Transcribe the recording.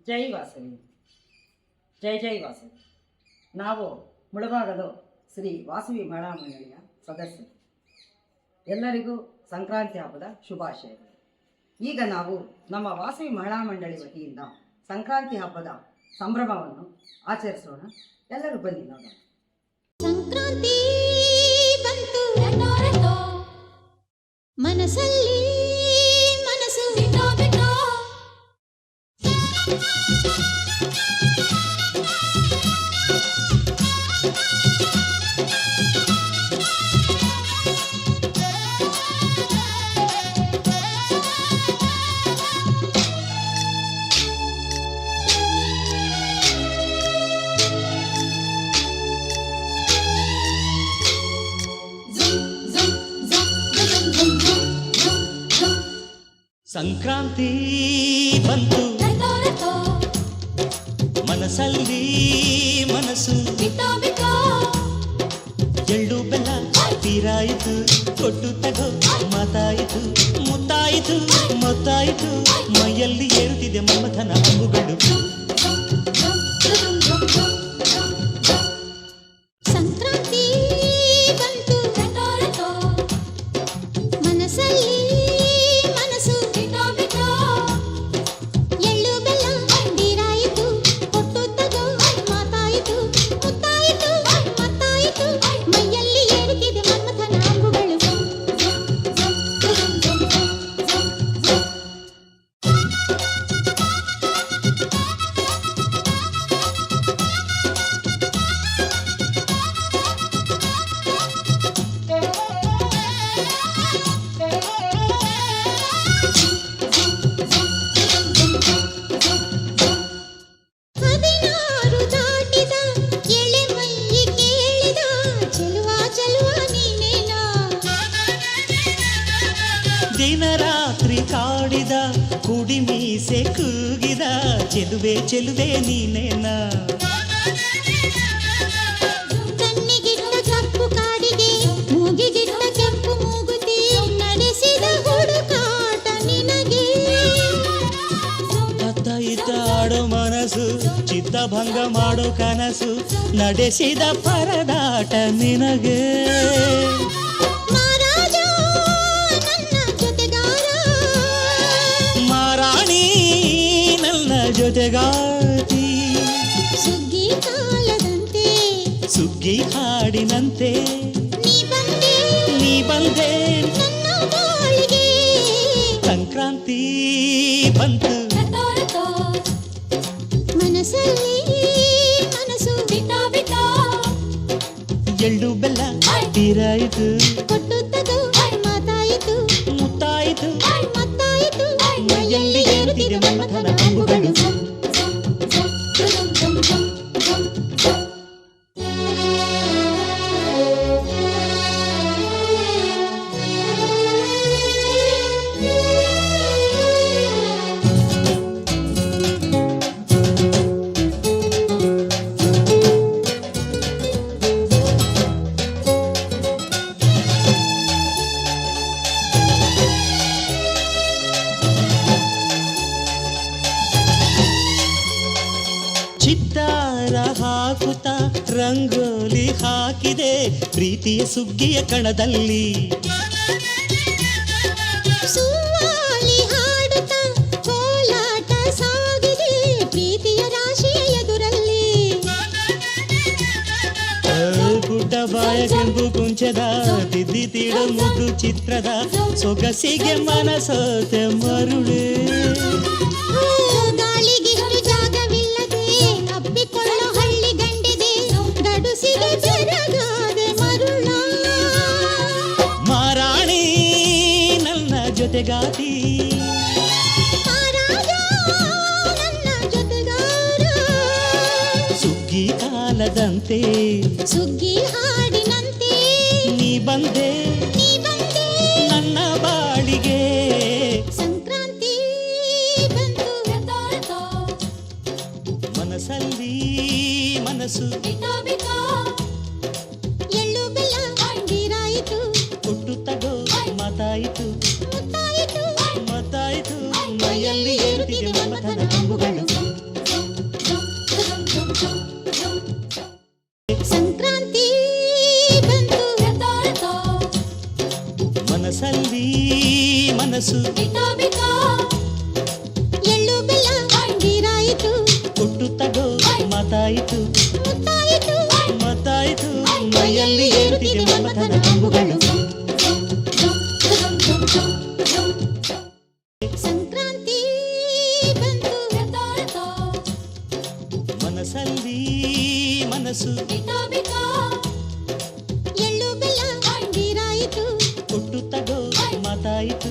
ಜೈ ವಾಸವಿ, ಜೈ ಜೈ ವಾಸವಿ. ನಾವು ಮುಳಬಾಗಲು ಶ್ರೀ ವಾಸವಿ ಮಹಿಳಾ ಮಂಡಳಿಯ ಸದಸ್ಯರು. ಎಲ್ಲರಿಗೂ ಸಂಕ್ರಾಂತಿ ಹಬ್ಬದ ಶುಭಾಶಯಗಳು. ಈಗ ನಾವು ನಮ್ಮ ವಾಸವಿ ಮಹಿಳಾ ಮಂಡಳಿ ವತಿಯಿಂದ ಸಂಕ್ರಾಂತಿ ಹಬ್ಬದ ಸಂಭ್ರಮವನ್ನು ಆಚರಿಸೋಣ. ಎಲ್ಲರೂ ಬನ್ನಿ ನೋಡೋಣ. ಸಂಕ್ರಾಂತಿ ಬಂತು ಮನಸ್ಸಲ್ಲಿ ಮನಸ್ಸು ಬಿಟ್ಟೋ ಬಿಟ್ಟೋ. ಸಂಕ್ರಾಂತಿ ಬಂತು ಮನಸ್ಸಲ್ಲಿ ಮನಸ್ಸು ಬಿಟ್ಟೋ ಬಿಟ್ಟೋ. ಎಳ್ಳು ಬೆಲ್ಲ ತೀರಾಯಿತು, ಕೊಟ್ಟು ತಗೋ ಮಾತಾಯಿತು, ಮುತ್ತಾಯಿತು ಮೊತ್ತಾಯಿತು, ಮೈಯಲ್ಲಿ ಏರುತ್ತಿದೆ ಮಮಥನ ಅಂಬುಗಳು. ಸಂಕ್ರಾಂತಿ ಬಂತು ಮನಸ್ಸಲ್ಲಿ ಮನಸ್ಸು ಬಿಟ್ಟೋ ಬಿಟ್ಟೋ. ಎಳ್ಳು ಬೆಲ್ಲ ತೀರಾಯಿತು, ಕೊಟ್ಟು ತಗೋ ಮಾತಾಯಿತು, ಮುತ್ತಾಯಿತು ಮತ್ತಾಯಿತು, ಮೈಯಲ್ಲಿ ಏರುತ್ತಿದೆ ಮನ್ಮಥನ ಅಂಬುಗಳು. ಹದಿನಾರು ದಾಟಿದ ಎಳೆ ಮೈ ಕೇಳಿದ ಚೆಲುವ ಚೆಲುವ ನೀನೇನಾ. ದಿನ ರಾತ್ರಿ ಕಾಡಿದ ಕುಡಿ ಮೀಸೆ ಕೂಗಿದ ಚೆಲುವೆ ಚೆಲುವೆ ನೀನೇನಾ. ಕಣ್ಣಿಗಿಟ್ಟ ಕಪ್ಪು ಕಾಡಿಗೆ ಮೂಗಿಗಿಟ್ಟ ಕೆಂಪು ಮೂಗುತಿ ನಡೆಸಿದ ಹುಡುಕಾಟ ನಿನಗೆ. ಅತ್ತ ಇತ್ತ ಆಡೋ ಮನಸ್ಸು, ಚಿತ್ತಭಂಗ ಮಾಡೋ ಕನಸು, ನಡೆಸಿದ ಪರದಾಟ ನಿನಗೆ. ಮಹಾರಾಜ ನನ್ನ ಜೊತೆಗಾರ, ಮಾರಾಣಿ ನನ್ನ ಜೊತೆಗಾತಿ, ಸುಗ್ಗಿ ಕಾಲದಂತೆ ಸುಗ್ಗಿ ಹಾಡಿನಂತೆ ನೀ ಬಂದೆ ನನ್ನ ಬಾಳಿಗೆ. ಸಂಕ್ರಾಂತಿ ಬಂತು ಮನಸ್ಸಲ್ಲಿ ಮನಸ್ಸು ಬಿಟ್ಟೋ ಬಿಟ್ಟೋ. ಎಳ್ಳು ಬೆಲ್ಲ ತೀರಾಯಿತು, ಕೊಟ್ಟು ತಗೋ ಮಾತಾಯಿತು, ಮುತ್ತಾಯಿತು ಮತ್ತಾಯಿತು, ಮೈಯಲ್ಲಿ ಏರುತ್ತಿದೆ ಮನ್ಮಥನ ಅಂಬುಗಳು. ಚಿತ್ತಾರ ಹಾಕುತ್ತ ರಂಗೋಲಿ ಹಾಕಿದೆ ಪ್ರೀತಿಯ ಸುಗ್ಗಿಯ ಕಣದಲ್ಲಿ. ಸುವಾಲಿ ಹಾಡುತ್ತ ಕೋಲಾಟ ಸಾಗಿದೆ ಪ್ರೀತಿಯ ರಾಶಿಯ ಎದುರಲ್ಲಿ. ಗುಡ್ಡ ಬಾಯ ಕೆಂಪು ಕುಂಚದ ತಿದ್ದಿ ತೀಡು ಮುದ್ದು ಚಿತ್ರದ ಸೊಗಸಿಗೆ ಮನಸೋತೆ ಮರುಳೆ. ಗಾಳಿಗಿಷ್ಟು ಜಾಗವಿಲ್ಲದೆ ಅಪ್ಪಿಕೊಳ್ಳೋ ಹಳ್ಳಿ ಗಂಡಿದೆ, ಗಡುಸಿಗೆ ಬೆರಗಾದೆ ಮರುಳ. ಮಾರಾಣಿ ನನ್ನ ಜೊತೆಗಾತಿ, ಮಹಾರಾಜ ನನ್ನ ಜೊತೆಗಾರ, ಸುಗ್ಗಿ ಕಾಲದಂತೆ ಸುಗ್ಗಿ ಹಾಡಿನಂತೆ ನೀ ಬಂದೆ ನನ್ನ ಬಾಳಿಗೆ. ಸಂಕ್ರಾಂತಿ ಬಂತು ಮನಸ್ಸಲ್ಲಿ ಮನಸ್ಸು ಬಿಟ್ಟೋ ಬಿಟ್ಟೋ. ಎಳ್ಳು ಬೆಲ್ಲ ತೀರಾಯಿತು, ಕೊಟ್ಟು ತಗೋ ಮಾತಾಯಿತು, ಮುತ್ತಾಯಿತು ಮತ್ತಾಯಿತು ಮೈಯಲ್ಲಿ ಏರುತ್ತಿದೆ ಮಮಥನ ಅಂಬುಗಳು. ಮನಸ್ಸು ಎಳ್ಳು ಬೆಲ್ಲ ಅಂದಿರಾಯಿತು ಕೊಟ್ಟು ತಗೋ ಮಾತಾಯಿತು ಮುತ್ತಾಯಿತು ಮತ್ತಾಯಿತು ಮೈಯಲ್ಲಿ ಏರುತ್ತಿದೆ ಮಮತದ ತುಂಬುಗಳು ಸಂಕ್ರಾಂತಿ ಬಂತು ಮನಸ್ಸಲ್ಲಿ ಮನಸ್ಸು ಎಳ್ಳು ಬೆಲ್ಲ ಅಂದಿರಾಯಿತು ಕೊಟ್ಟು ತಗೋ ಮಾತಾಯಿತು